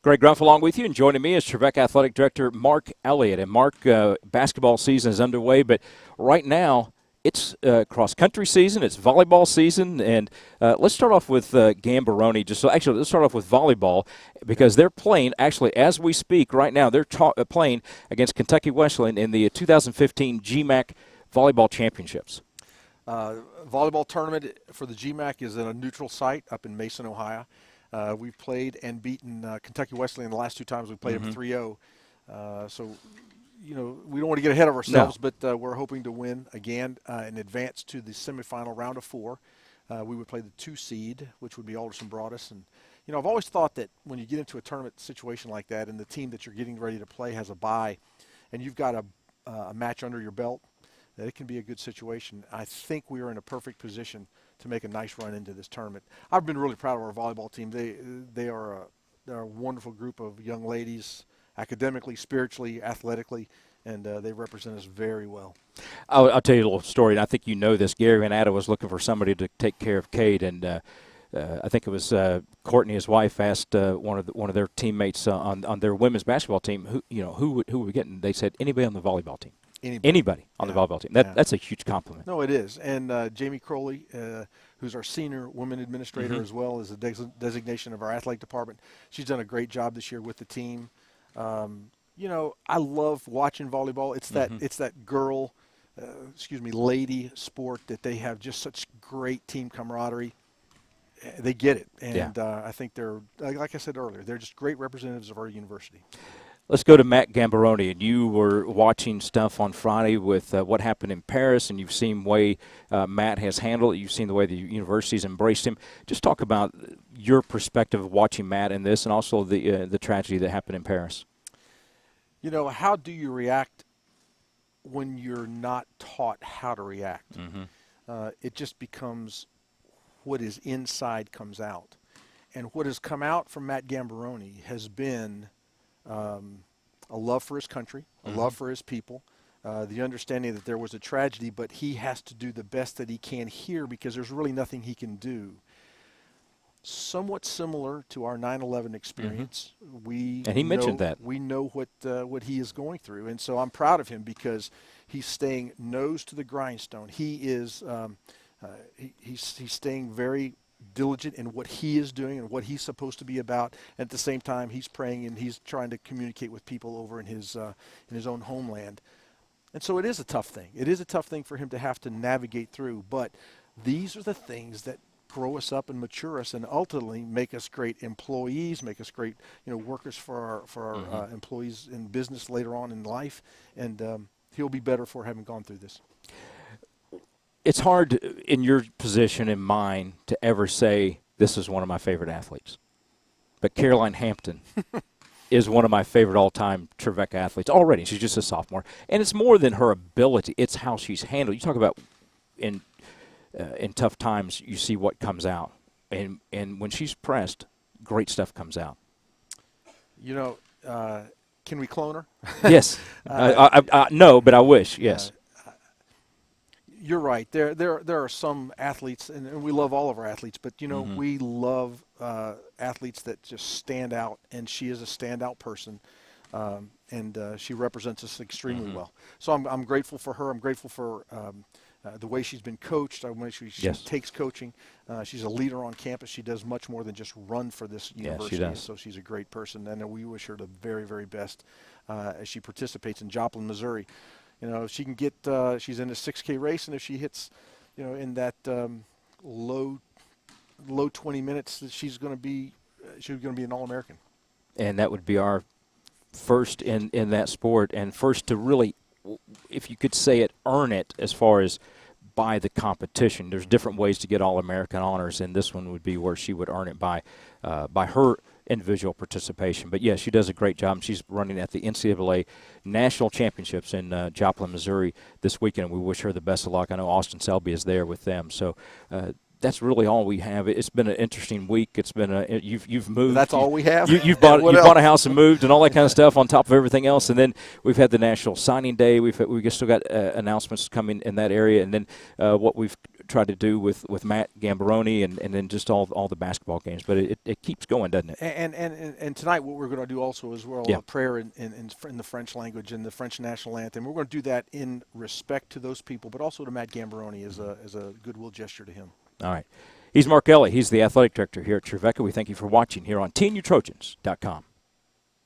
Greg Gruff along with you, and joining me is Trevecca Athletic Director Mark Elliott. And Mark, basketball season is underway, but right now it's cross-country season, it's volleyball season, and let's start off with Gambaroni. Let's start off with volleyball because they're playing, actually, as we speak right now, they're playing against Kentucky Wesleyan in the 2015 GMAC Volleyball Championships. Volleyball tournament for the GMAC is at a neutral site up in Mason, Ohio. We've played and beaten Kentucky Wesleyan the last two times we played them 3-0. So, we don't want to get ahead of ourselves, but we're hoping to win again and advance to the semifinal round of 4. We would play the 2 seed, which would be Alderson Broadus. And, I've always thought that when you get into a tournament situation like that and the team that you're getting ready to play has a bye and you've got a match under your belt, that it can be a good situation. I think we are in a perfect position to make a nice run into this tournament. I've been really proud of our volleyball team. They're a wonderful group of young ladies, academically, spiritually, athletically, and they represent us very well. I'll tell you a little story, and I think you know this. Gary Van Atta was looking for somebody to take care of Cade, and I think it was Courtney, his wife, asked one of their teammates on their women's basketball team, who would we get? And they said anybody on the volleyball team. Anybody on the volleyball team. That's a huge compliment. No, it is. And Jamie Crowley, who's our senior women administrator as well as the designation of our athletic department, she's done a great job this year with the team. I love watching volleyball. It's that girl, lady sport that they have just such great team camaraderie. They get it. And I think they're, like I said earlier, they're just great representatives of our university. Let's go to Matt Gambaroni, and you were watching stuff on Friday with what happened in Paris, and you've seen the way Matt has handled it. You've seen the way the university's embraced him. Just talk about your perspective of watching Matt in this and also the tragedy that happened in Paris. How do you react when you're not taught how to react? It just becomes what is inside comes out. And what has come out from Matt Gambaroni has been a love for his country, a love for his people, the understanding that there was a tragedy, but he has to do the best that he can here because there's really nothing he can do. Somewhat similar to our 9/11 experience. And he mentioned that. We know what he is going through, and so I'm proud of him because he's staying nose to the grindstone. He is he's staying very diligent in what he is doing and what he's supposed to be about. At the same time, he's praying and he's trying to communicate with people over in his own homeland. And so it is a tough thing. It is a tough thing for him to have to navigate through. But these are the things that grow us up and mature us and ultimately make us great employees, make us great workers for our employees in business later on in life. And he'll be better for having gone through this. It's hard in your position and mine to ever say this is one of my favorite athletes. But Caroline Hampton is one of my favorite all-time Trevecca athletes already. She's just a sophomore. And it's more than her ability. It's how she's handled. You talk about in tough times, you see what comes out. And when she's pressed, great stuff comes out. Can we clone her? Yes. No, but I wish, yes. You're right. There are some athletes, and we love all of our athletes, but, we love athletes that just stand out, and she is a standout person, and she represents us extremely well. So I'm grateful for her. I'm grateful for the way she's been coached, the way she takes coaching. She's a leader on campus. She does much more than just run for this university. She does. So she's a great person, and we wish her the very, very best as she participates in Joplin, Missouri. If she can get, she's in a 6K race, and if she hits, in that low 20 minutes, she's going to be an All-American. And that would be our first in that sport, and first to really, if you could say it, earn it as far as by the competition. There's different ways to get All-American honors, and this one would be where she would earn it by her individual participation. But, yes, she does a great job. She's running at the NCAA National Championships in Joplin, Missouri this weekend. We wish her the best of luck. I know Austin Selby is there with them. So that's really all we have. It's been an interesting week. It's been you've moved. That's all we have. You've bought a house and moved and all that kind of stuff on top of everything else. And then we've had the National Signing Day. We still got announcements coming in that area. And then what we've try to do with Matt Gambaroni and then just all the basketball games. But it keeps going, doesn't it? And tonight what we're going to do also is Yeah. a prayer in the French language and the French national anthem. We're going to do that in respect to those people, but also to Matt Gambaroni as a goodwill gesture to him. All right. He's Mark Elliott. He's the athletic director here at Trevecca. We thank you for watching here on TNUtrojans.com.